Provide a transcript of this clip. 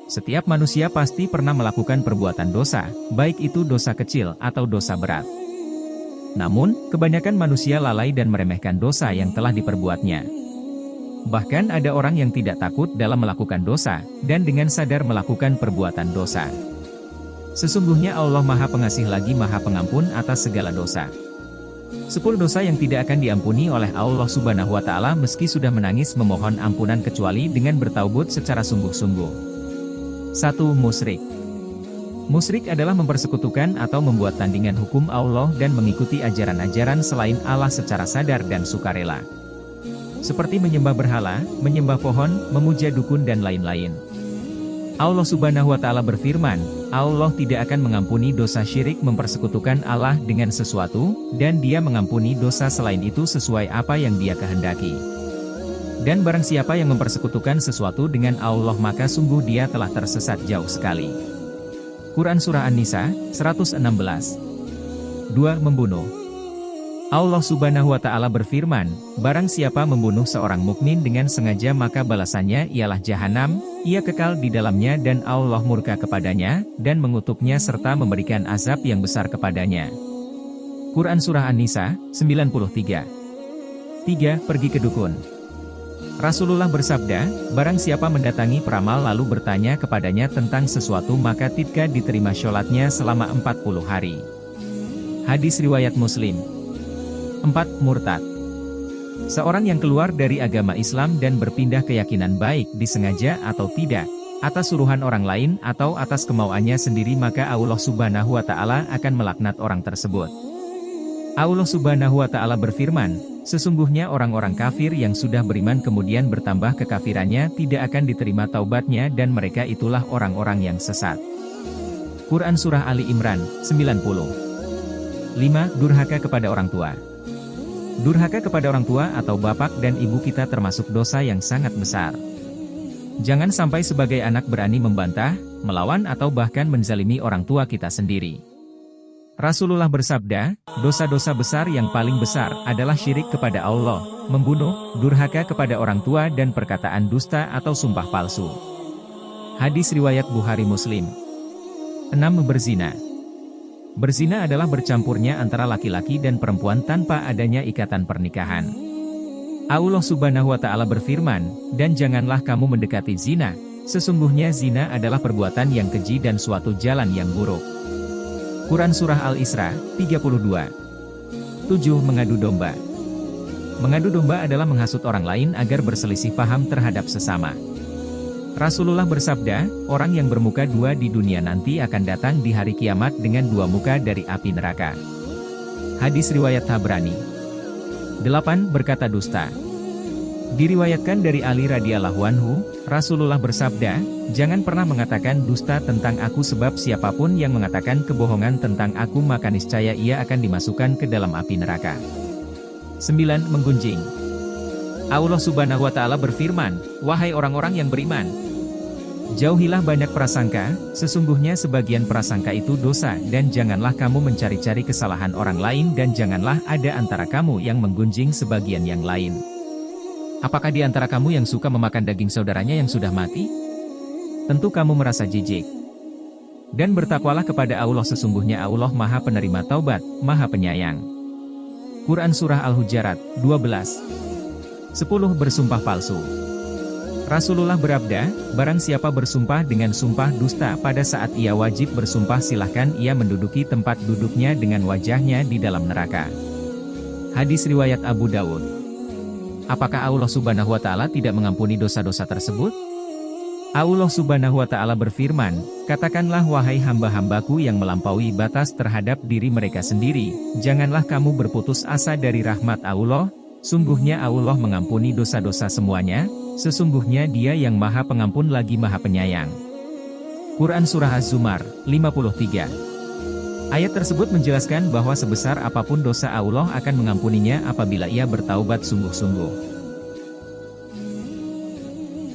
Setiap manusia pasti pernah melakukan perbuatan dosa, baik itu dosa kecil atau dosa berat. Namun, kebanyakan manusia lalai dan meremehkan dosa yang telah diperbuatnya. Bahkan ada orang yang tidak takut dalam melakukan dosa, dan dengan sadar melakukan perbuatan dosa. Sesungguhnya Allah Maha Pengasih lagi Maha Pengampun atas segala dosa. 10 dosa yang tidak akan diampuni oleh Allah Subhanahu wa Ta'ala meski sudah menangis memohon ampunan kecuali dengan bertaubat secara sungguh-sungguh. 1. Musyrik. Musyrik adalah mempersekutukan atau membuat tandingan hukum Allah dan mengikuti ajaran-ajaran selain Allah secara sadar dan sukarela. Seperti menyembah berhala, menyembah pohon, memuja dukun dan lain-lain. Allah Subhanahu wa Ta'ala berfirman, Allah tidak akan mengampuni dosa syirik mempersekutukan Allah dengan sesuatu, dan Dia mengampuni dosa selain itu sesuai apa yang Dia kehendaki. Dan barang siapa yang mempersekutukan sesuatu dengan Allah maka sungguh dia telah tersesat jauh sekali. Quran Surah An-Nisa, 116. 2. Membunuh. Allah Subhanahu wa Ta'ala berfirman, barang siapa membunuh seorang mukmin dengan sengaja maka balasannya ialah jahanam, ia kekal di dalamnya dan Allah murka kepadanya, dan mengutuknya serta memberikan azab yang besar kepadanya. Quran Surah An-Nisa, 93. 3. Pergi ke dukun. Rasulullah bersabda, barang siapa mendatangi peramal lalu bertanya kepadanya tentang sesuatu maka tidak diterima sholatnya selama 40 hari. Hadis riwayat Muslim. 4. Murtad. Seorang yang keluar dari agama Islam dan berpindah keyakinan baik disengaja atau tidak, atas suruhan orang lain atau atas kemauannya sendiri maka Allah Subhanahu wa Ta'ala akan melaknat orang tersebut. Allah Subhanahu wa Ta'ala berfirman, sesungguhnya orang-orang kafir yang sudah beriman kemudian bertambah kekafirannya tidak akan diterima taubatnya dan mereka itulah orang-orang yang sesat. Quran Surah Ali Imran, 90. 5. Durhaka kepada orang tua. Durhaka kepada orang tua atau bapak dan ibu kita termasuk dosa yang sangat besar. Jangan sampai sebagai anak berani membantah, melawan atau bahkan menzalimi orang tua kita sendiri. Rasulullah bersabda, dosa-dosa besar yang paling besar adalah syirik kepada Allah, membunuh, durhaka kepada orang tua dan perkataan dusta atau sumpah palsu. Hadis riwayat Bukhari Muslim. 6. Berzina. Berzina adalah bercampurnya antara laki-laki dan perempuan tanpa adanya ikatan pernikahan. Allah Subhanahu wa Ta'ala berfirman, dan janganlah kamu mendekati zina, sesungguhnya zina adalah perbuatan yang keji dan suatu jalan yang buruk. Quran Surah Al-Isra, 32. 7. Mengadu domba. Mengadu domba adalah menghasut orang lain agar berselisih paham terhadap sesama. Rasulullah bersabda, orang yang bermuka dua di dunia nanti akan datang di hari kiamat dengan dua muka dari api neraka. Hadis riwayat Tabrani. 8. Berkata dusta. Diriwayatkan dari Ali radhiyallahu anhu, Rasulullah bersabda, jangan pernah mengatakan dusta tentang aku sebab siapapun yang mengatakan kebohongan tentang aku maka niscaya ia akan dimasukkan ke dalam api neraka. 9. Menggunjing. Allah Subhanahu wa Ta'ala berfirman, wahai orang-orang yang beriman, jauhilah banyak prasangka, sesungguhnya sebagian prasangka itu dosa dan janganlah kamu mencari-cari kesalahan orang lain dan janganlah ada antara kamu yang menggunjing sebagian yang lain. Apakah di antara kamu yang suka memakan daging saudaranya yang sudah mati? Tentu kamu merasa jijik. Dan bertakwalah kepada Allah sesungguhnya Allah Maha Penerima Taubat, Maha Penyayang. Quran Surah Al-Hujarat, 12. 10. Bersumpah palsu. Rasulullah bersabda, barang siapa bersumpah dengan sumpah dusta pada saat ia wajib bersumpah silahkan ia menduduki tempat duduknya dengan wajahnya di dalam neraka. Hadis riwayat Abu Dawud. Apakah Allah Subhanahu wa Ta'ala tidak mengampuni dosa-dosa tersebut? Allah Subhanahu wa Ta'ala berfirman, katakanlah wahai hamba-hambaku yang melampaui batas terhadap diri mereka sendiri, janganlah kamu berputus asa dari rahmat Allah. Sungguhnya Allah mengampuni dosa-dosa semuanya, sesungguhnya Dia yang Maha Pengampun lagi Maha Penyayang. Quran Surah Az-Zumar, 53. Ayat tersebut menjelaskan bahwa sebesar apapun dosa Allah akan mengampuninya apabila ia bertaubat sungguh-sungguh.